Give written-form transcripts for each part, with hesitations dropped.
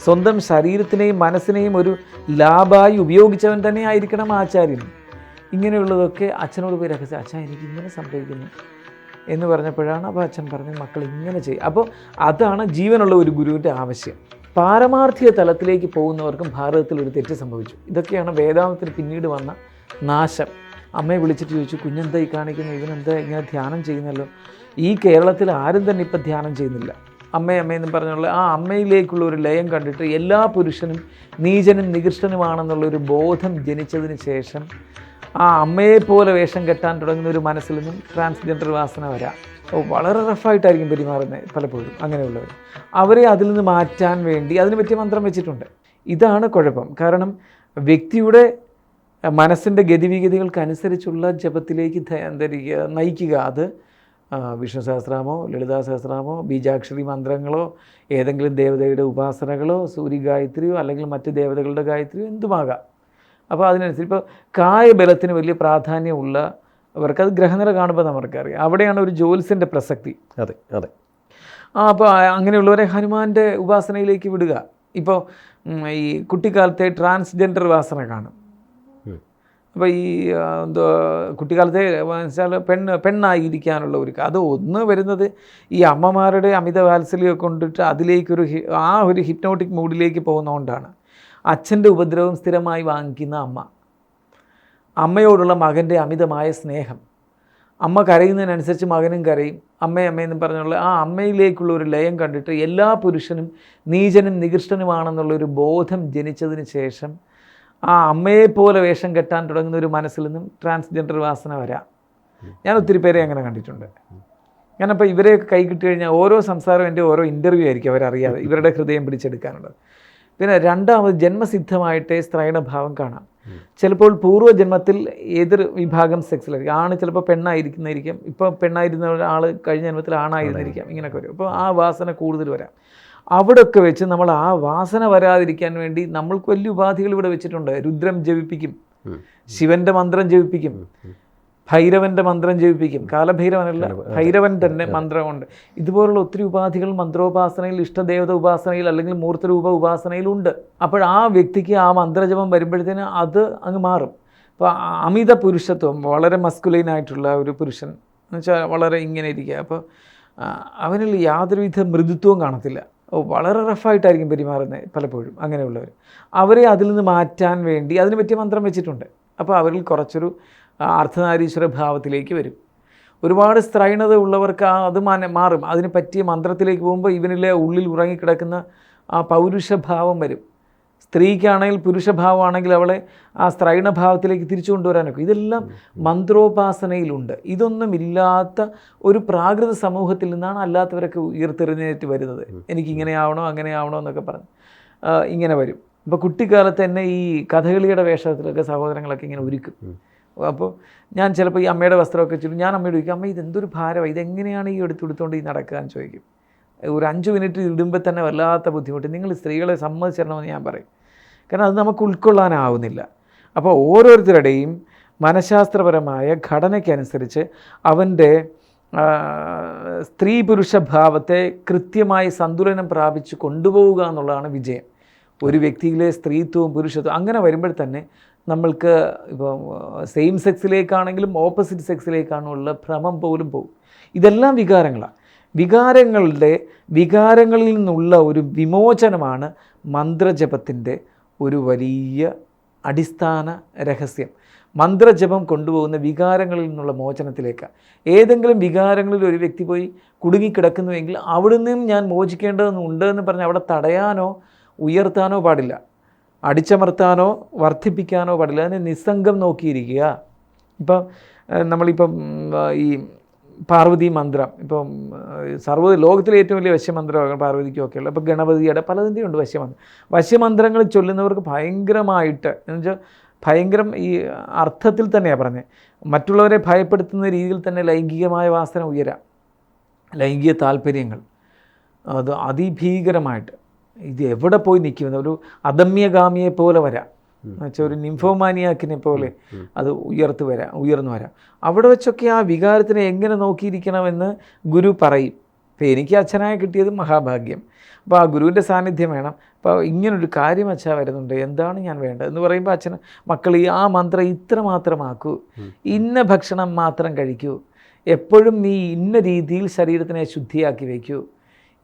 സ്വന്തം ശരീരത്തിനെയും മനസ്സിനെയും ഒരു ലാഭമായി ഉപയോഗിച്ചവൻ തന്നെ ആയിരിക്കണം ആചാര്യൻ. ഇങ്ങനെയുള്ളതൊക്കെ അച്ഛനോട് പോയി രഹസ്യം, അച്ഛൻ എനിക്കിങ്ങനെ സംഭവിക്കുന്നു എന്ന് പറഞ്ഞപ്പോഴാണ് അപ്പോൾ അച്ഛൻ പറഞ്ഞു മക്കൾ ഇങ്ങനെ ചെയ്യും. അപ്പോൾ അതാണ് ജീവനുള്ള ഒരു ഗുരുവിൻ്റെ ആവശ്യം. പാരമാർത്ഥിക തലത്തിലേക്ക് പോകുന്നവർക്കും ഭാരതത്തിൽ ഒരു തെറ്റ് സംഭവിച്ചു. ഇതൊക്കെയാണ് വേദാന്തത്തിന് പിന്നീട് വന്ന നാശം. അമ്മയെ വിളിച്ചിട്ട് ചോദിച്ചു, കുഞ്ഞെന്താ ഈ കാണിക്കുന്നു, ഇവനെന്താ ഇങ്ങനെ ധ്യാനം ചെയ്യുന്നല്ലോ, ഈ കേരളത്തിൽ ആരും തന്നെ ഇപ്പം ധ്യാനം ചെയ്യുന്നില്ല. അമ്മയെന്ന് പറഞ്ഞുള്ള ആ അമ്മയിലേക്കുള്ള ഒരു ലയം കണ്ടിട്ട് എല്ലാ പുരുഷനും നീചനും നികൃഷ്ടനുമാണെന്നുള്ളൊരു ബോധം ജനിച്ചതിന് ശേഷം ആ അമ്മയെപ്പോലെ വേഷം കെട്ടാൻ തുടങ്ങുന്ന ഒരു മനസ്സിൽ നിന്നും ട്രാൻസ്ജെൻഡർ വാസന വരാം. വളരെ റഫായിട്ടായിരിക്കും പെരുമാറുന്നത് പലപ്പോഴും അങ്ങനെയുള്ളവർ. അവരെ അതിൽ നിന്ന് മാറ്റാൻ വേണ്ടി അതിന് പറ്റിയ മന്ത്രം വെച്ചിട്ടുണ്ട്. ഇതാണ് കുഴപ്പം. കാരണം വ്യക്തിയുടെ മനസ്സിൻ്റെ ഗതിവിഗതികൾക്കനുസരിച്ചുള്ള ജപത്തിലേക്ക് നയിക്കുക. അത് വിഷ്ണു സഹസ്രനാമോ ലളിതാ സഹസ്രനാമോ ബീജാക്ഷരി മന്ത്രങ്ങളോ ഏതെങ്കിലും ദേവതയുടെ ഉപാസനകളോ സൂര്യഗായത്രിയോ അല്ലെങ്കിൽ മറ്റ് ദേവതകളുടെ ഗായത്രിയോ എന്തുമാകാം. അപ്പോൾ അതിനനുസരിച്ച് ഇപ്പോൾ കായബലത്തിന് വലിയ പ്രാധാന്യമുള്ളവർക്ക് അത് ഗ്രഹനില കാണുമ്പോൾ നമുക്കറിയാം. അവിടെയാണ് ഒരു ജ്യോത്സ്യൻ്റെ പ്രസക്തി. അതെ അതെ. അപ്പോൾ അങ്ങനെയുള്ളവരെ ഹനുമാൻ്റെ ഉപാസനയിലേക്ക് വിടുക. ഇപ്പോൾ ഈ കുട്ടിക്കാലത്തെ ട്രാൻസ്ജെൻഡർ വാസന കാണും. അപ്പോൾ ഈ കുട്ടിക്കാലത്തെ വെച്ചാൽ പെണ്ണായിരിക്കാനുള്ള ഒരു അത് ഒന്ന് വരുന്നത് ഈ അമ്മമാരുടെ അമിത വാത്സല്യം കൊണ്ടിട്ട് അതിലേക്കൊരു ഒരു ഹിപ്നോട്ടിക് മൂഡിലേക്ക് പോകുന്നതുകൊണ്ടാണ്. അച്ഛൻ്റെ ഉപദ്രവം സ്ഥിരമായി വാങ്ങിക്കുന്ന അമ്മയോടുള്ള മകൻ്റെ അമിതമായ സ്നേഹം, അമ്മ കരയുന്നതിനനുസരിച്ച് മകനും കരയും. അമ്മയെന്ന് പറഞ്ഞുള്ള ആ അമ്മയിലേക്കുള്ള ഒരു ലയം കണ്ടിട്ട് എല്ലാ പുരുഷനും നീചനും നികൃഷ്ടനുമാണെന്നുള്ളൊരു ബോധം ജനിച്ചതിന് ശേഷം ആ അമ്മയെപ്പോലെ വേഷം കെട്ടാൻ തുടങ്ങുന്ന ഒരു മനസ്സിൽ നിന്നും ട്രാൻസ്ജെൻഡർ വാസന വരാം. ഞാൻ ഒത്തിരി പേരെ അങ്ങനെ കണ്ടിട്ടുണ്ട്. ഞാനപ്പോൾ ഇവരെയൊക്കെ കൈ കിട്ടി കഴിഞ്ഞാൽ ഓരോ സംസാരവും എൻ്റെ ഓരോ ഇൻ്റർവ്യൂ ആയിരിക്കും അവരറിയാതെ ഇവരുടെ ഹൃദയം പിടിച്ചെടുക്കാനുള്ളത്. പിന്നെ രണ്ടാമത് ജന്മസിദ്ധമായിട്ടേ സ്ത്രൈണഭാവം കാണാം. ചിലപ്പോൾ പൂർവ്വജന്മത്തിൽ എതിർ വിഭാഗം സെക്സിലായിരിക്കും. ആണ് ചിലപ്പോൾ പെണ്ണായിരിക്കുന്നതായിരിക്കും, ഇപ്പോൾ പെണ്ണായിരുന്ന ആൾ കഴിഞ്ഞ ജന്മത്തിൽ ആണായിരുന്നിരിക്കാം. ഇങ്ങനെയൊക്കെ വരും. അപ്പോൾ ആ വാസന കൂടുതൽ വരാം. അവിടെയൊക്കെ വെച്ച് നമ്മൾ ആ വാസന വരാതിരിക്കാൻ വേണ്ടി നമ്മൾക്ക് വലിയ ഉപാധികൾ ഇവിടെ വെച്ചിട്ടുണ്ട്. രുദ്രം ജപിപ്പിക്കും, ശിവൻ്റെ മന്ത്രം ജപിപ്പിക്കും, ഭൈരവൻ്റെ മന്ത്രം ജപിപ്പിക്കും. കാലഭൈരവനല്ല, ഭൈരവൻ തന്നെ മന്ത്രമുണ്ട്. ഇതുപോലുള്ള ഒത്തിരി ഉപാധികൾ മന്ത്രോപാസനയിൽ, ഇഷ്ടദേവത ഉപാസനയിൽ അല്ലെങ്കിൽ മൂർത്തരൂപ ഉപാസനയിലുണ്ട്. അപ്പോൾ ആ വ്യക്തിക്ക് ആ മന്ത്രജപം വരുമ്പോഴത്തേന് അത് അങ്ങ് മാറും. അപ്പോൾ അമിത പുരുഷത്വം, വളരെ മസ്കുലൈനായിട്ടുള്ള ഒരു പുരുഷൻ എന്ന് വെച്ചാൽ വളരെ ഇങ്ങനെ ഇരിക്കുക. അപ്പോൾ അവനിൽ യാതൊരുവിധ മൃദുത്വവും കാണത്തില്ല. വളരെ റഫായിട്ടായിരിക്കും പെരുമാറുന്നത് പലപ്പോഴും അങ്ങനെയുള്ളവർ. അവരെ അതിൽ നിന്ന് മാറ്റാൻ വേണ്ടി അതിന് പറ്റിയ മന്ത്രം വെച്ചിട്ടുണ്ട്. അപ്പോൾ അവരിൽ കുറച്ചൊരു അർദ്ധനാരീശ്വര ഭാവത്തിലേക്ക് വരും. ഒരുപാട് സ്ത്രൈണത ഉള്ളവർക്ക് അത് മാറും. അതിന് പറ്റിയ മന്ത്രത്തിലേക്ക് പോകുമ്പോൾ ഇവനിലെ ഉള്ളിൽ ഉറങ്ങിക്കിടക്കുന്ന ആ പൗരുഷഭാവം വരും. സ്ത്രീക്കാണെങ്കിൽ പുരുഷഭാവമാണെങ്കിൽ അവളെ ആ സ്ത്രൈണഭാവത്തിലേക്ക് തിരിച്ചു കൊണ്ടുവരാനൊക്കെ ഇതെല്ലാം മന്ത്രോപാസനയിലുണ്ട്. ഇതൊന്നുമില്ലാത്ത ഒരു പ്രാകൃത സമൂഹത്തിൽ നിന്നാണ് അല്ലാത്തവരൊക്കെ ഉയർത്തെഴുന്നേറ്റ് വരുന്നത്. എനിക്കിങ്ങനെയാവണോ അങ്ങനെയാവണോ എന്നൊക്കെ പറഞ്ഞ് ഇങ്ങനെ വരും. ഇപ്പോൾ കുട്ടിക്കാലത്ത് തന്നെ ഈ കഥകളിയുടെ വേഷത്തിലൊക്കെ സഹോദരങ്ങളൊക്കെ ഇങ്ങനെ ഒരുക്കും. അപ്പോൾ ഞാൻ ചിലപ്പോൾ ഈ അമ്മയുടെ വസ്ത്രമൊക്കെ ചുറ്റും ഞാൻ അമ്മയോട് ചോദിക്കും, അമ്മ ഇതെന്തൊരു ഭാരമാണ്, ഇതെങ്ങനെയാണ് ഈ എടുത്തുകൊണ്ട് ഈ നടക്കാന്ന് ചോദിക്കും. ഒരു 5 മിനിറ്റ് ഇടുമ്പോൾ തന്നെ വല്ലാത്ത ബുദ്ധിമുട്ട്. നിങ്ങൾ സ്ത്രീകളെ സമ്മതിച്ചിരണമെന്ന് ഞാൻ പറയും. കാരണം അത് നമുക്ക് ഉൾക്കൊള്ളാനാവുന്നില്ല. അപ്പോൾ ഓരോരുത്തരുടെയും മനഃശാസ്ത്രപരമായ ഘടനയ്ക്കനുസരിച്ച് അവൻ്റെ സ്ത്രീ പുരുഷ ഭാവത്തെ കൃത്യമായി സന്തുലനം പ്രാപിച്ച് കൊണ്ടുപോവുക എന്നുള്ളതാണ് വിജയം. ഒരു വ്യക്തിയിലെ സ്ത്രീത്വവും പുരുഷത്വവും അങ്ങനെ വരുമ്പോൾ തന്നെ നമ്മൾക്ക് ഇപ്പോൾ സെയിം സെക്സിലേക്കാണെങ്കിലും ഓപ്പോസിറ്റ് സെക്സിലേക്കാണുള്ള ഭ്രമം പോലും പോകും. ഇതെല്ലാം വികാരങ്ങളാണ്. വികാരങ്ങളിൽ നിന്നുള്ള ഒരു വിമോചനമാണ് മന്ത്രജപത്തിൻ്റെ ഒരു വലിയ അടിസ്ഥാന രഹസ്യം. മന്ത്രജപം കൊണ്ടുപോകുന്ന വികാരങ്ങളിൽ നിന്നുള്ള മോചനത്തിലേക്കാണ്. ഏതെങ്കിലും വികാരങ്ങളിൽ ഒരു വ്യക്തി പോയി കുടുങ്ങിക്കിടക്കുന്നുവെങ്കിൽ അവിടെ നിന്നും ഞാൻ മോചിക്കേണ്ടതെന്നുണ്ട് എന്ന് പറഞ്ഞ് അവിടെ തടയാനോ ഉയർത്താനോ പാടില്ല, അടിച്ചമർത്താനോ വർദ്ധിപ്പിക്കാനോ പാടില്ല. അതിനെ നിസ്സംഗം നോക്കിയിരിക്കുക. ഇപ്പം നമ്മളിപ്പം ഈ പാർവതി മന്ത്രം ഇപ്പം ലോകത്തിലെ ഏറ്റവും വലിയ വശ്യമന്ത്രമാണ് പാർവതിക്കൊക്കെ ഉള്ളത്. ഇപ്പോൾ ഗണപതിയുടെ പലതിൻ്റെയും ഉണ്ട് വശ്യമന്ത്രം. വശ്യമന്ത്രങ്ങൾ ചൊല്ലുന്നവർക്ക് ഭയങ്കരമായിട്ട് എന്ന് വെച്ചാൽ ഭയങ്കരം ഈ അർത്ഥത്തിൽ തന്നെയാണ് പറഞ്ഞത്. മറ്റുള്ളവരെ ഭയപ്പെടുത്തുന്ന രീതിയിൽ തന്നെ ലൈംഗികമായ വാസന ഉയരാം, ലൈംഗിക താല്പര്യങ്ങൾ അത് അതിഭീകരമായിട്ട് ഇത് എവിടെ പോയി നിൽക്കുമെന്ന് ഒരു അദമ്യഗാമിയെ പോലെ വരാം. എന്നുവെച്ചാൽ ഒരു നിംഫോമാനിയാക്കിനെ പോലെ അത് ഉയർന്നു വരാം. അവിടെ വെച്ചൊക്കെ ആ വികാരത്തിനെ എങ്ങനെ നോക്കിയിരിക്കണമെന്ന് ഗുരു പറയും. അപ്പോൾ എനിക്ക് അച്ഛനായി കിട്ടിയത് മഹാഭാഗ്യം. അപ്പോൾ ആ ഗുരുവിൻ്റെ സാന്നിധ്യം വേണം. അപ്പോൾ ഇങ്ങനൊരു കാര്യം അച്ഛാ വരുന്നുണ്ട്, എന്താണ് ഞാൻ വേണ്ടത് എന്ന് പറയുമ്പോൾ അച്ഛന് മക്കൾ ആ മന്ത്രം ഇത്ര മാത്രമാക്കൂ, ഇന്ന ഭക്ഷണം മാത്രം കഴിക്കൂ, എപ്പോഴും നീ ഇന്ന രീതിയിൽ ശരീരത്തിനെ ശുദ്ധിയാക്കി വയ്ക്കൂ,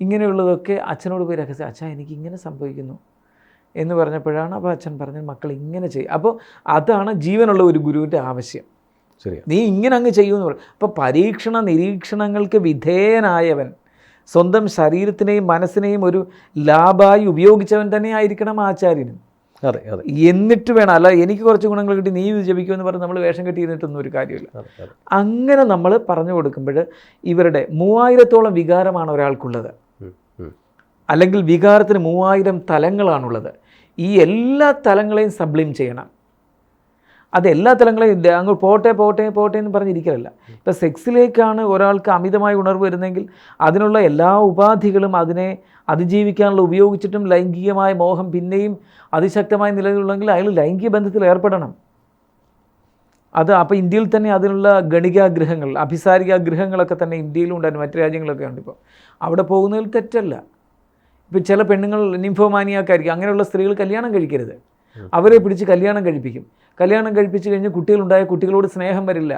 ഇങ്ങനെയുള്ളതൊക്കെ അച്ഛനോട് പോയി രഹസ്യം, അച്ഛാ എനിക്ക് ഇങ്ങനെ സംഭവിക്കുന്നു എന്ന് പറഞ്ഞപ്പോഴാണ് അപ്പോൾ അച്ഛൻ പറഞ്ഞത് മക്കൾ ഇങ്ങനെ ചെയ്യും. അപ്പോൾ അതാണ് ജീവനുള്ള ഒരു ഗുരുവിൻ്റെ ആവശ്യം. ശരി, നീ ഇങ്ങനെ അങ്ങ് ചെയ്യുമെന്ന് പറയും. അപ്പോൾ പരീക്ഷണ നിരീക്ഷണങ്ങൾക്ക് വിധേയനായവൻ, സ്വന്തം ശരീരത്തിനെയും മനസ്സിനെയും ഒരു ലാഭമായി ഉപയോഗിച്ചവൻ തന്നെ ആയിരിക്കണം ആചാര്യനും. അതെ അതെ. എന്നിട്ട് വേണം, അല്ല എനിക്ക് കുറച്ച് ഗുണങ്ങൾ കിട്ടി നീ ഇത് ജപിക്കുമെന്ന് പറഞ്ഞ് നമ്മൾ വേഷം കെട്ടിയിരുന്നിട്ടൊന്നും ഒരു കാര്യമില്ല. അങ്ങനെ നമ്മൾ പറഞ്ഞു കൊടുക്കുമ്പോൾ ഇവരുടെ 3000-ഓളം വികാരമാണ് ഒരാൾക്കുള്ളത്, അല്ലെങ്കിൽ വികാരത്തിന് 3000 തലങ്ങളാണുള്ളത്. ഈ എല്ലാ തലങ്ങളെയും സബ്ലിം ചെയ്യണം. അത് എല്ലാ തലങ്ങളെയും അങ്ങ് പോട്ടെ പോട്ടെ പോട്ടെ എന്ന് പറഞ്ഞിരിക്കലല്ല. ഇപ്പം സെക്സിലേക്കാണ് ഒരാൾക്ക് അമിതമായ ഉണർവ് വരുന്നെങ്കിൽ അതിനുള്ള എല്ലാ ഉപാധികളും അതിനെ അതിജീവിക്കാനുള്ള ഉപയോഗിച്ചിട്ടും ലൈംഗികമായ മോഹം പിന്നെയും അതിശക്തമായി നിലനിൽക്കുന്നെങ്കിൽ അയാൾ ലൈംഗിക ബന്ധത്തിൽ ഏർപ്പെടണം. അത് അപ്പോൾ ഇന്ത്യയിൽ തന്നെ അതിനുള്ള ഗണികാഗൃഹങ്ങൾ, അഭിസാരികാഗൃഹങ്ങളൊക്കെ തന്നെ ഇന്ത്യയിലും ഉണ്ടായിരുന്നു, മറ്റു രാജ്യങ്ങളൊക്കെ ഉണ്ട്. ഇപ്പോൾ അവിടെ പോകുന്നതിൽ തെറ്റല്ല. ഇപ്പോൾ ചില പെണ്ണുങ്ങൾ നിംഫോമാനിയാക്കായിരിക്കും, അങ്ങനെയുള്ള സ്ത്രീകൾ കല്യാണം കഴിക്കരുത്. അവരെ പിടിച്ച് കല്യാണം കഴിപ്പിക്കും. കല്യാണം കഴിപ്പിച്ച് കഴിഞ്ഞ് കുട്ടികളുണ്ടായ കുട്ടികളോട് സ്നേഹം വരില്ല.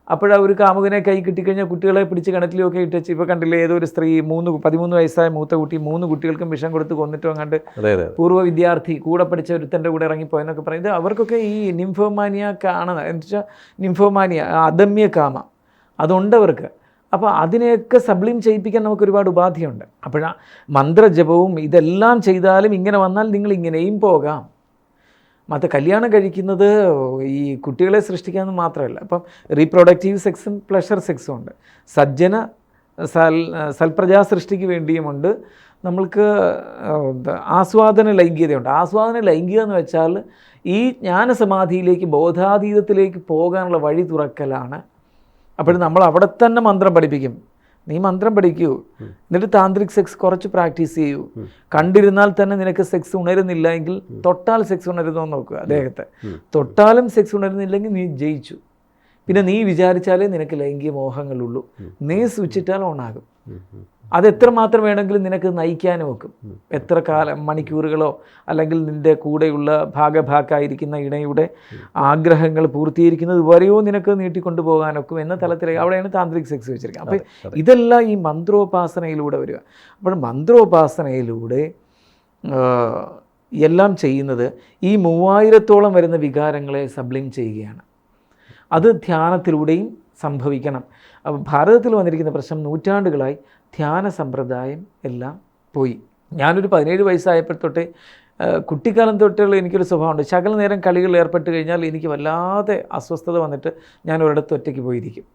അപ്പോഴാ ഒരു കാമുകനെ കൈ കിട്ടിക്കഴിഞ്ഞാൽ കുട്ടികളെ പിടിച്ച് കിണറ്റിലൊക്കെ ഇട്ടുവെച്ച്, ഇപ്പോൾ കണ്ടില്ലേ ഏതോ ഒരു സ്ത്രീ 13 വയസ്സായ മൂത്ത കുട്ടി 3 കുട്ടികൾക്കും വിഷം കൊടുത്ത് കൊന്നിട്ടോ അങ്ങാണ്ട് പൂർവ്വ വിദ്യാർത്ഥി കൂടെ പഠിച്ച ഒരുത്തൻ്റെ കൂടെ ഇറങ്ങിപ്പോയെന്നൊക്കെ പറയുന്നത് അവർക്കൊക്കെ ഈ നിംഫോമാനിയ കാണുന്ന എന്ന് വെച്ചാൽ നിംഫോമാനിയ അദമ്യ കാമ അതുണ്ടവർക്ക്. അപ്പോൾ അതിനെയൊക്കെ സബ്ലിം ചെയ്യിപ്പിക്കാൻ നമുക്ക് ഒരുപാട് ഉപാധിയുണ്ട്. അപ്പോഴാ മന്ത്രജപവും ഇതെല്ലാം ചെയ്താലും ഇങ്ങനെ വന്നാൽ നിങ്ങൾ ഇങ്ങനെയും പോകാം. മറ്റേ കല്യാണം കഴിക്കുന്നത് ഈ കുട്ടികളെ സൃഷ്ടിക്കാമെന്ന് മാത്രമല്ല, ഇപ്പം റീപ്രൊഡക്റ്റീവ് സെക്സും പ്ലഷർ സെക്സും ഉണ്ട്, സൽപ്രജാ സൃഷ്ടിക്ക് വേണ്ടിയുമുണ്ട്, നമ്മൾക്ക് ആസ്വാദന ലൈംഗികതയുണ്ട്. ആസ്വാദന ലൈംഗിക എന്ന് വെച്ചാൽ ഈ ജ്ഞാനസമാധിയിലേക്ക് ബോധാതീതത്തിലേക്ക് പോകാനുള്ള വഴി തുറക്കലാണ്. അപ്പോൾ നമ്മൾ അവിടെ തന്നെ മന്ത്രം പഠിപ്പിക്കും. നീ മന്ത്രം പഠിക്കൂ, എന്നിട്ട് താന്ത്രിക് സെക്സ് കുറച്ച് പ്രാക്ടീസ് ചെയ്യൂ. കണ്ടിരുന്നാൽ തന്നെ നിനക്ക് സെക്സ് ഉണരുന്നില്ല എങ്കിൽ തൊട്ടാൽ സെക്സ് ഉണരുന്നോ നോക്കുക അദ്ദേഹത്തെ. തൊട്ടാലും സെക്സ് ഉണരുന്നില്ലെങ്കിൽ നീ ജയിച്ചു. പിന്നെ നീ വിചാരിച്ചാലേ നിനക്ക് ലൈംഗിക മോഹങ്ങളുള്ളൂ. നീ സ്വിച്ചിട്ടാൽ ഓണാകും. അതെത്രമാത്രം വേണമെങ്കിലും നിനക്ക് നയിക്കാനും വെക്കും. എത്ര കാലം മണിക്കൂറുകളോ അല്ലെങ്കിൽ നിൻ്റെ കൂടെയുള്ള ഭാഗഭാക്കായിരിക്കുന്ന ഇണയുടെ ആഗ്രഹങ്ങൾ പൂർത്തീകരിക്കുന്നത് വരെയോ നിനക്ക് നീട്ടിക്കൊണ്ടു പോകാനൊക്കും എന്ന തലത്തിലേക്ക് അവിടെയാണ് താന്ത്രിക് സെക്സ് വെച്ചിരിക്കുന്നത്. അപ്പോൾ ഇതെല്ലാം ഈ മന്ത്രോപാസനയിലൂടെ വരിക. അപ്പോൾ മന്ത്രോപാസനയിലൂടെ എല്ലാം ചെയ്യുന്നത് ഈ 3000-ഓളം വരുന്ന വികാരങ്ങളെ സബ്ലിം ചെയ്യുകയാണ്. അത് ധ്യാനത്തിലൂടെയും സംഭവിക്കണം. അപ്പോൾ ഭാരതത്തിൽ വന്നിരിക്കുന്ന പ്രശ്നം നൂറ്റാണ്ടുകളായി ധ്യാന സമ്പ്രദായം എല്ലാം പോയി. ഞാനൊരു 17 വയസ്സായപ്പോൾ തൊട്ടേ കുട്ടിക്കാലം തൊട്ടുള്ള എനിക്കൊരു സ്വഭാവമുണ്ട്. ശകല നേരം കളികളിൽ ഏർപ്പെട്ട് കഴിഞ്ഞാൽ എനിക്ക് വല്ലാതെ അസ്വസ്ഥത വന്നിട്ട് ഞാൻ ഒരിടത്ത് ഒറ്റയ്ക്ക് പോയിരിക്കും.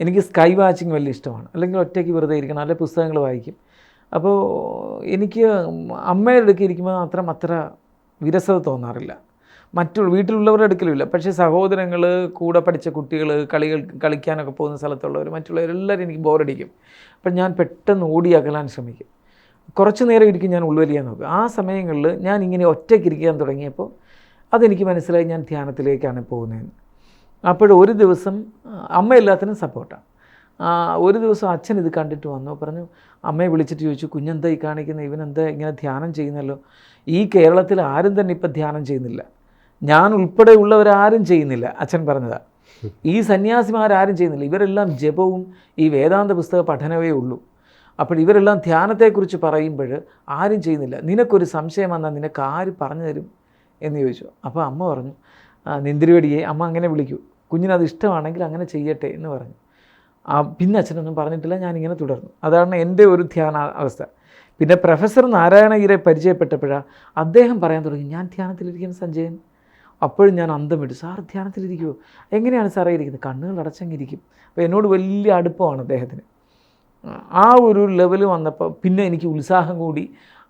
എനിക്ക് സ്കൈ വാച്ചിങ് വലിയ ഇഷ്ടമാണ്. അല്ലെങ്കിൽ ഒറ്റയ്ക്ക് വെറുതെ ഇരിക്കണം, അല്ലെങ്കിൽ പുസ്തകങ്ങൾ വായിക്കും. അപ്പോൾ എനിക്ക് അമ്മയുടെ അടുക്കി ഇരിക്കുമ്പോൾ അത്ര വിരസത തോന്നാറില്ല. വീട്ടിലുള്ളവരുടെ അടുക്കലുമില്ല. പക്ഷേ സഹോദരങ്ങൾ, കൂടെ പഠിച്ച കുട്ടികൾ, കളിക്കാനൊക്കെ പോകുന്ന സ്ഥലത്തുള്ളവർ, മറ്റുള്ളവരെല്ലാവരും എനിക്ക് ബോറടിക്കും. അപ്പം ഞാൻ പെട്ടെന്ന് ഓടി അകലാൻ ശ്രമിക്കും. കുറച്ച് നേരം ഇരിക്കും ഞാൻ ഉൾവലിയാൻ നോക്കും. ആ സമയങ്ങളിൽ ഞാൻ ഇങ്ങനെ ഒറ്റയ്ക്ക് ഇരിക്കാൻ തുടങ്ങിയപ്പോൾ അതെനിക്ക് മനസ്സിലായി ഞാൻ ധ്യാനത്തിലേക്കാണ് പോകുന്നതെന്ന്. അപ്പോഴൊരു ദിവസം അമ്മ എല്ലാത്തിനും സപ്പോർട്ടാണ്. ഒരു ദിവസം അച്ഛൻ ഇത് കണ്ടിട്ട് വന്നു, പറഞ്ഞു, അമ്മയെ വിളിച്ചിട്ട് ചോദിച്ചു, കുഞ്ഞെന്താ ഈ കാണിക്കുന്നത്, ഇവനെന്താ ഇങ്ങനെ ധ്യാനം ചെയ്യുന്നല്ലോ? ഈ കേരളത്തിൽ ആരും തന്നെ ഇപ്പം ധ്യാനം ചെയ്യുന്നില്ല, ഞാൻ ഉൾപ്പെടെയുള്ളവരാരും ചെയ്യുന്നില്ല. അച്ഛൻ പറഞ്ഞതാണ്. ഈ സന്യാസിമാരാരും ചെയ്യുന്നില്ല, ഇവരെല്ലാം ജപവും ഈ വേദാന്ത പുസ്തക പഠനമേ ഉള്ളൂ. അപ്പോൾ ഇവരെല്ലാം ധ്യാനത്തെക്കുറിച്ച് പറയുമ്പോൾ ആരും ചെയ്യുന്നില്ല. നിനക്കൊരു സംശയം വന്നാൽ നിനക്ക് ആര് പറഞ്ഞു തരും എന്ന് ചോദിച്ചു. അപ്പോൾ അമ്മ പറഞ്ഞു, നിന്തിരിവടിയെ അമ്മ അങ്ങനെ വിളിക്കൂ, കുഞ്ഞിനത് ഇഷ്ടമാണെങ്കിൽ അങ്ങനെ ചെയ്യട്ടെ എന്ന് പറഞ്ഞു. പിന്നെ അച്ഛനൊന്നും പറഞ്ഞിട്ടില്ല, ഞാനിങ്ങനെ തുടർന്നു. അതാണ് എൻ്റെ ഒരു ധ്യാന അവസ്ഥ. പിന്നെ പ്രൊഫസർ നാരായണഗിരെ പരിചയപ്പെട്ടപ്പോഴാണ് അദ്ദേഹം പറയാൻ തുടങ്ങി, ഞാൻ ധ്യാനത്തിലിരിക്കുന്ന സഞ്ജയൻ. അപ്പോഴും ഞാൻ അന്തം വിട്ടു. സാർ ധ്യാനത്തിലിരിക്കുമോ? എങ്ങനെയാണ് സാറേ ഇരിക്കുന്നത്? കണ്ണുകൾ അടച്ചങ്ങിരിക്കും. അപ്പോൾ എന്നോട് വലിയ അടുപ്പമാണ് അദ്ദേഹത്തിന്. ആ ഒരു ലെവൽ വന്നപ്പോൾ പിന്നെ എനിക്ക് ഉത്സാഹം കൂടി.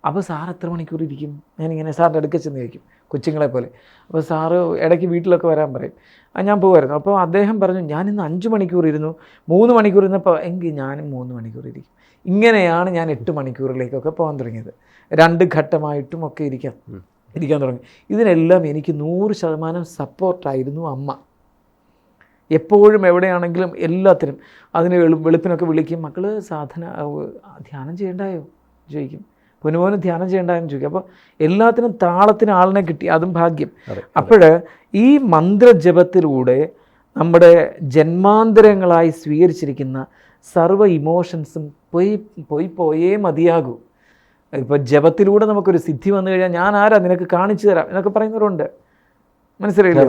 അപ്പോൾ സാർ എത്ര മണിക്കൂർ ഇരിക്കും? ഞാനിങ്ങനെ സാറിൻ്റെ അടുക്ക ചെന്ന് ചോദിക്കും, കൊച്ചുങ്ങളെ പോലെ. അപ്പോൾ സാറ് ഇടയ്ക്ക് വീട്ടിലൊക്കെ വരാൻ പറയും. ഞാൻ പോകുമായിരുന്നു. അപ്പോൾ അദ്ദേഹം പറഞ്ഞു, ഞാനിന്ന് 5 മണിക്കൂർ ഇരുന്നു, 3 മണിക്കൂർ ഇരുന്നപ്പോൾ എങ്കിൽ ഞാനും 3 മണിക്കൂർ ഇരിക്കും. ഇങ്ങനെയാണ് ഞാൻ 8 മണിക്കൂറിലേക്കൊക്കെ പോകാൻ തുടങ്ങിയത്. 2 ഘട്ടമായിട്ടും ഒക്കെ ഇരിക്കാൻ തുടങ്ങി. ഇതിനെല്ലാം എനിക്ക് 100% സപ്പോർട്ടായിരുന്നു അമ്മ. എപ്പോഴും എവിടെയാണെങ്കിലും എല്ലാത്തിനും അതിന് വെളുപ്പിനൊക്കെ വിളിക്കും, മക്കൾ ധ്യാനം ചെയ്യണ്ടായോ ചോദിക്കും. പൊന്നുമോനും ധ്യാനം ചെയ്യേണ്ടതെന്ന് ചോദിക്കും. അപ്പോൾ എല്ലാത്തിനും താളത്തിന് ആളിനെ കിട്ടി, അതും ഭാഗ്യം. അപ്പോൾ ഈ മന്ത്രജപത്തിലൂടെ നമ്മുടെ ജന്മാന്തരങ്ങളായി സ്വീകരിച്ചിരിക്കുന്ന സർവ്വ ഇമോഷൻസും പോയേ മതിയാകൂ. ഇപ്പോൾ ജപത്തിലൂടെ നമുക്കൊരു സിദ്ധി വന്നു കഴിഞ്ഞാൽ ഞാൻ ആരാ നിനക്ക് കാണിച്ചു തരാം എന്നൊക്കെ പറയുന്നവരുണ്ട്. മനസ്സിലായില്ലേ?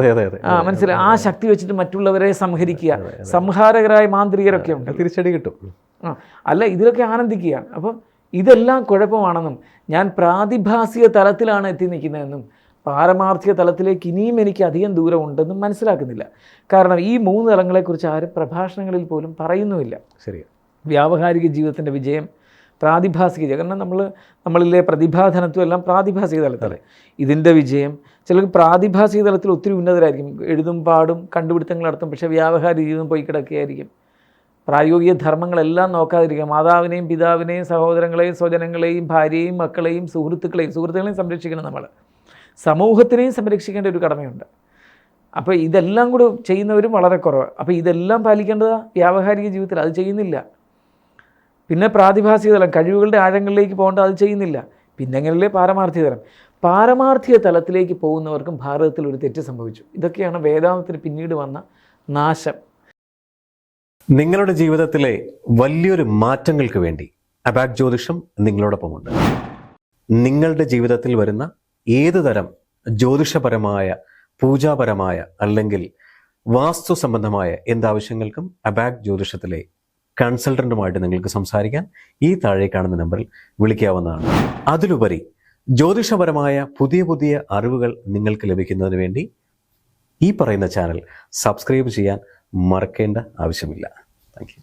മനസ്സിലായി. ആ ശക്തി വെച്ചിട്ട് മറ്റുള്ളവരെ സംഹരിക്കുക, സംഹാരകരായ മാന്ത്രികരൊക്കെ ഉണ്ട്. തിരിച്ചടി കിട്ടും. അല്ല, ഇതിലൊക്കെ ആനന്ദിക്കുകയാണ്. അപ്പോൾ ഇതെല്ലാം കുഴപ്പമാണെന്നും ഞാൻ പ്രാതിഭാസിക തലത്തിലാണ് എത്തി നിൽക്കുന്നതെന്നും പാരമാർത്ഥിക തലത്തിലേക്ക് ഇനിയും എനിക്ക് അധികം ദൂരം ഉണ്ടെന്നും മനസ്സിലാക്കുന്നില്ല. കാരണം ഈ 3 തലങ്ങളെക്കുറിച്ച് ആരും പ്രഭാഷണങ്ങളിൽ പോലും പറയുന്നുമില്ല. ശരി. വ്യാവഹാരിക ജീവിതത്തിൻ്റെ വിജയം, പ്രാതിഭാസിക വിജയം. കാരണം നമ്മളിലെ പ്രതിഭാധനത്വം എല്ലാം പ്രാതിഭാസിക തലത്തിൽ. ഇതിൻ്റെ വിജയം ചിലർക്ക് പ്രാതിഭാസിക തലത്തിൽ ഒത്തിരി ഉന്നതരായിരിക്കും, എഴുതും പാടും കണ്ടുപിടുത്തങ്ങൾ നടത്തും, പക്ഷേ വ്യാവഹാരിക ജീവിതം പോയി കിടക്കുകയായിരിക്കും. പ്രായോഗിക ധർമ്മങ്ങളെല്ലാം നോക്കാതിരിക്കുക, മാതാവിനെയും പിതാവിനെയും സഹോദരങ്ങളെയും സ്വജനങ്ങളെയും ഭാര്യയെയും മക്കളെയും സുഹൃത്തുക്കളെയും സംരക്ഷിക്കണം. നമ്മൾ സമൂഹത്തിനെയും സംരക്ഷിക്കേണ്ട ഒരു കടമയുണ്ട്. അപ്പോൾ ഇതെല്ലാം കൂടെ ചെയ്യുന്നവരും വളരെ കുറവ്. അപ്പോൾ ഇതെല്ലാം പാലിക്കേണ്ടത് വ്യാവഹാരിക ജീവിതത്തിൽ, അത് ചെയ്യുന്നില്ല. പിന്നെ പ്രാതിഭാസിക തലം, കഴിവുകളുടെ ആഴങ്ങളിലേക്ക് പോകേണ്ട, അത് ചെയ്യുന്നില്ല. പിന്നെ എങ്ങനെയല്ലേ പാരമാർത്ഥിക തലം. പാരമാർത്ഥിക തലത്തിലേക്ക് പോകുന്നവർക്കും ഭാരതത്തിൽ ഒരു തെറ്റ് സംഭവിച്ചു. ഇതൊക്കെയാണ് വേദാന്തത്തിന് പിന്നീട് വന്ന നാശം. നിങ്ങളുടെ ജീവിതത്തിലെ വലിയൊരു മാറ്റങ്ങൾക്ക് വേണ്ടി അബാക് ജ്യോതിഷം നിങ്ങളോടൊപ്പമുണ്ട്. നിങ്ങളുടെ ജീവിതത്തിൽ വരുന്ന ഏതു തരം ജ്യോതിഷപരമായ, പൂജാപരമായ അല്ലെങ്കിൽ വാസ്തു സംബന്ധമായ എന്താവശ്യങ്ങൾക്കും അബാക് ജ്യോതിഷത്തിലെ കൺസൾട്ടൻറ്റുമായിട്ട് നിങ്ങൾക്ക് സംസാരിക്കാൻ ഈ താഴെ കാണുന്ന നമ്പറിൽ വിളിക്കാവുന്നതാണ്. അതിലുപരി ജ്യോതിഷപരമായ പുതിയ അറിവുകൾ നിങ്ങൾക്ക് ലഭിക്കുന്നതിന് വേണ്ടി ഈ പറയുന്ന ചാനൽ സബ്സ്ക്രൈബ് ചെയ്യാൻ മറക്കേണ്ട ആവശ്യമില്ല. Thank you.